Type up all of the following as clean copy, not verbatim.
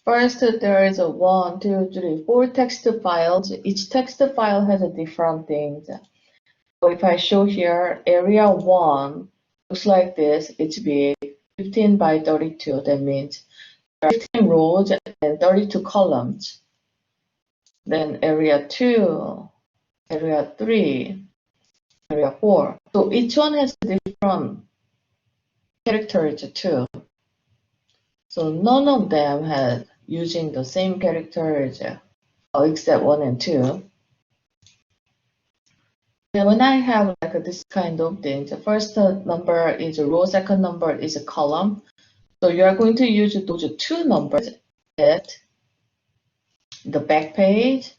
First, there is a 1, 2, 3, 4 text files. Each text file has a different things. So if I show here, area 1 looks like this. It's big, 15 by 32. That means there are 15 rows and 32 columns. Then area 2, area 3, area 4. So each one has different characters too. So none of them had using the same characters except 1 and 2. And when I have like this kind of thing, the first number is a row, second number is a column. So you are going to use those two numbers at the back page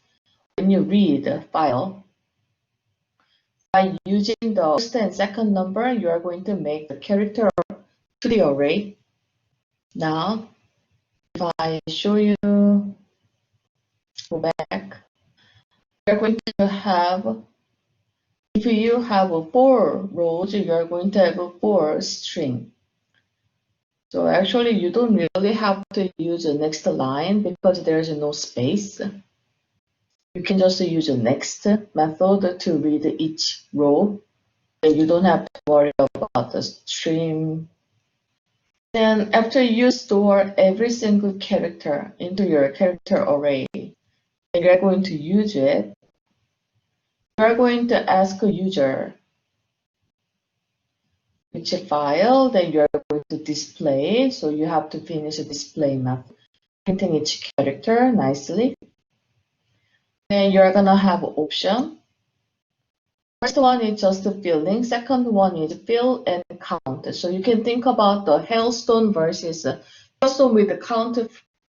when you read the file. By using the first and second number, you are going to make the character to the array. Now, if I show you, go back, you're going to have, if you have 4 rows, you are going to have 4 string. So actually, you don't really have to use the next line because there's no space. You can just use the next method to read each row. And you don't have to worry about the string. Then after you store every single character into your character array, and you're going to use it, you're going to ask a user which file that you're going to display. So you have to finish a display method, printing each character nicely. Then you're gonna have option. First one is just filling. Second one is fill and count. So you can think about the hailstone versus hailstone with the count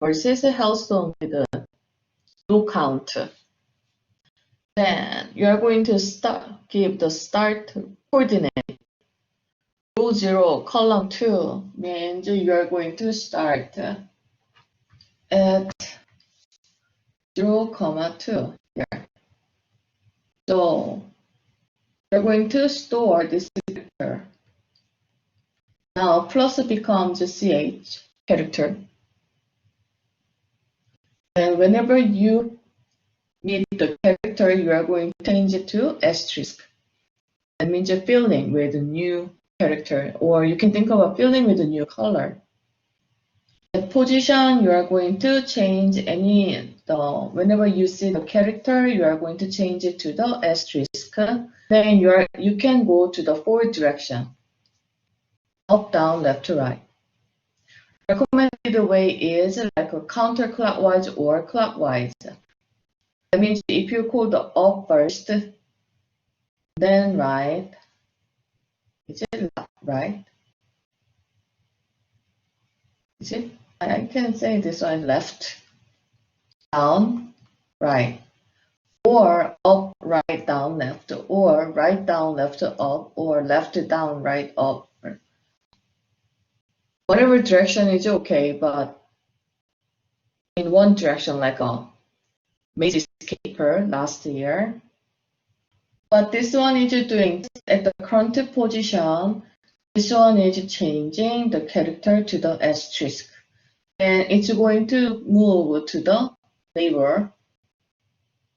versus hailstone with the no count. Then you are going to give the start coordinate. Row 0, column 2 means you are going to start at 0, 2 here. So you're going to store this character. Now plus becomes ch character. And whenever you need the character, you are going to change it to asterisk. That means you're filling with a new character, or you can think about filling with a new color. The position, you are going to change whenever you see the character, you are going to change it to the asterisk. Then you can go to the forward direction, up, down, left to right. Recommended way is like a counterclockwise or clockwise. That means if you call the up first, then right. Is it right? Is it? I can say this one left, down, right, or up, right, down, left, or right, down, left, up, or left, down, right, up. Whatever direction is okay, but in one direction, like a Maze Escaper last year. But this one is doing at the current position. This one is changing the character to the asterisk. And it's going to move to the label.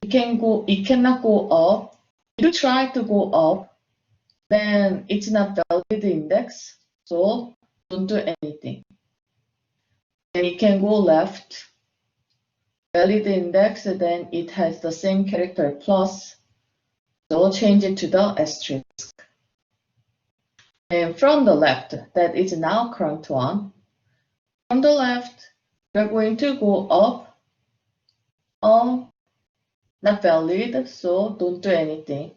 It cannot go up. If you try to go up, then it's not valid index, so don't do anything. And it can go left, valid index, then it has the same character plus, so change it to the asterisk. And from the left, that is now current one. From the left, you're going to go up, not valid, so don't do anything.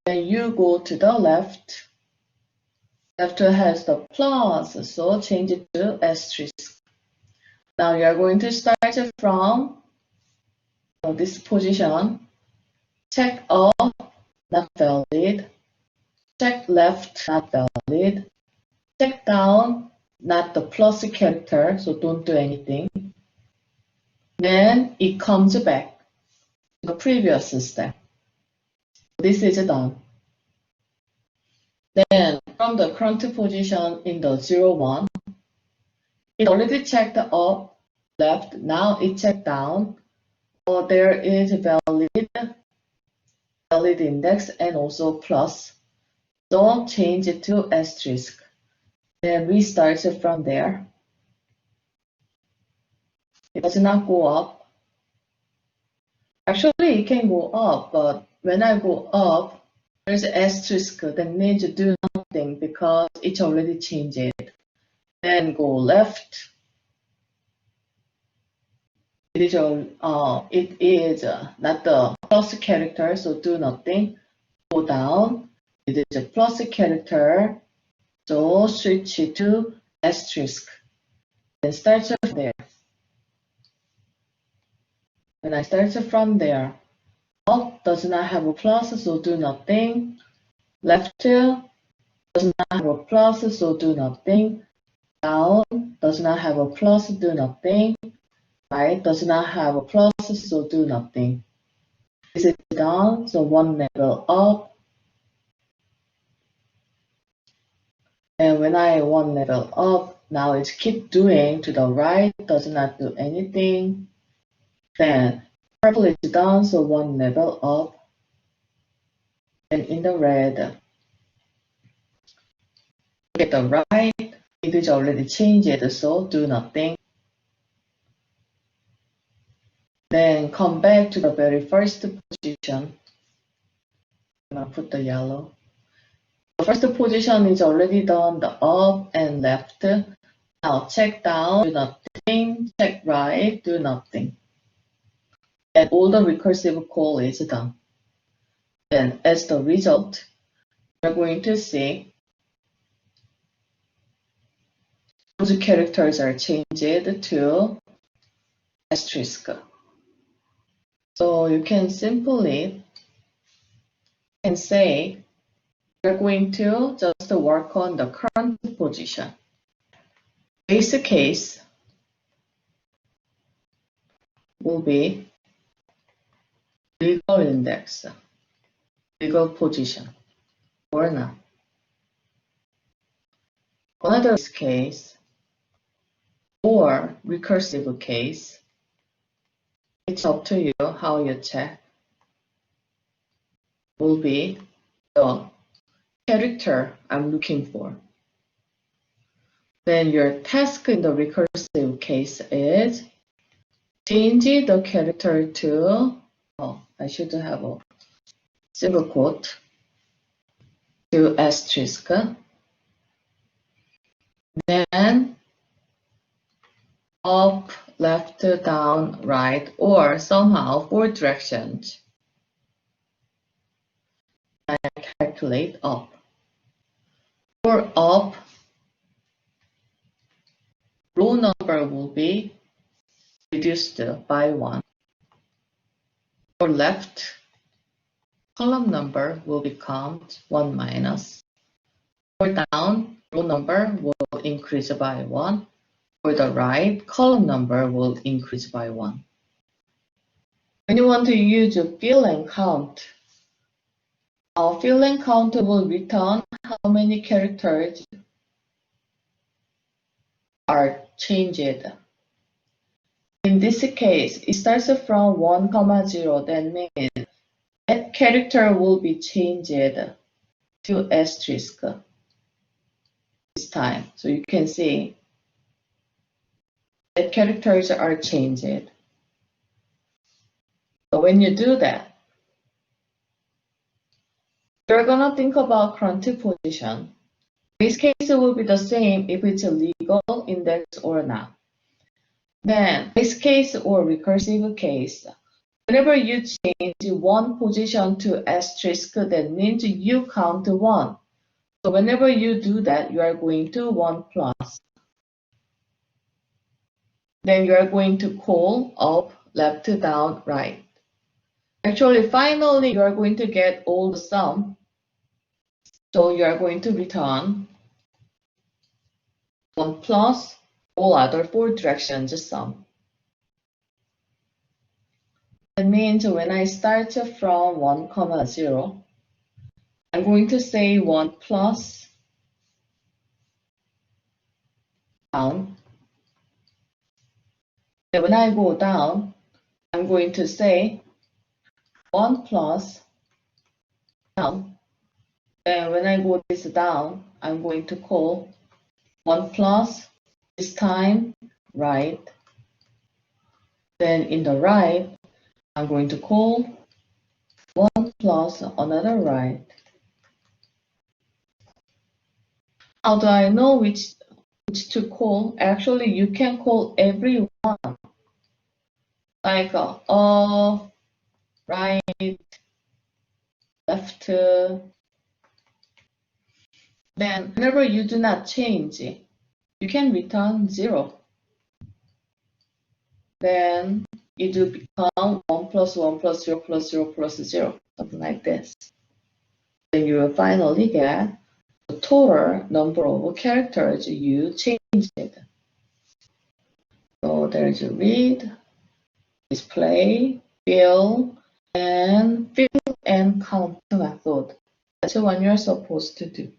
Then you go to the left. Left has the plus, so change it to asterisk. Now you are going to start from this position. Check up, not valid. Check left, not valid. Check down, not the plus character, so don't do anything. Then it comes back to the previous step. This is done. Then from the current position in the 0, 1, it already checked up, left. Now it checked down. So there is valid index and also plus. So change it to asterisk. Then restart it from there. It does not go up. Actually, it can go up, but when I go up, there's asterisk. That means do nothing because it's already changed it. Then go left. It is not the plus character, so do nothing. Go down. It is a plus character, so switch it to asterisk. Then start from there. When I start from there, up does not have a plus, so do nothing. Left does not have a plus, so do nothing. Down does not have a plus, do nothing. Right does not have a plus, so do nothing. Is it down? So one level up. And when I one level up, now it's keep doing to the right, does not do anything. Then purple is down, so one level up. And in the red, look at the right, it is already changed, so do nothing. Then come back to the very first position. I'm going to put the yellow. The first position is already done, the up and left. Now check down, do nothing. Check right, do nothing. And all the recursive call is done. Then as the result, we're going to see those characters are changed to asterisk. So you can simply say we're going to just work on the current position. Base case will be legal index, legal position, or not. Another case or recursive case, it's up to you how you check, will be the character I'm looking for. Then your task in the recursive case is change the character to, I should have a single quote, to asterisk. Then up, left, down, right, or somehow 4 directions. And calculate up. For up, row number will be reduced by 1. For left, column number will become 1 minus. For down, row number will increase by 1. For the right, column number will increase by 1. When you want to use a fill and count, our fill and count will return how many characters are changed. In this case, it starts from 1, 0. That means that character will be changed to asterisk this time. So you can see that characters are changed. So when you do that, you're going to think about current position. This case will be the same if it's a legal index or not. Then this case or recursive case, whenever you change one position to asterisk, that means you count 1. So whenever you do that, you are going to 1 plus. Then you are going to call up, left, down, right. Actually, finally, you are going to get all the sum. So you are going to return 1 plus all other 4 directions sum. That means when I start from 1, 0, I'm going to say 1 plus down. Then when I go down, I'm going to say 1 plus down. Then when I go this down, I'm going to call 1 plus, this time right. Then in the right, I'm going to call 1 plus another right. How do I know which to call? Actually, you can call every one, like right, left. Then whenever you do not change, you can return 0. Then it will become 1 plus 1 plus 0 plus 0 plus 0, something like this. Then you will finally get the total number of characters you changed. So there's a read, display, fill and count method. That's what you're supposed to do.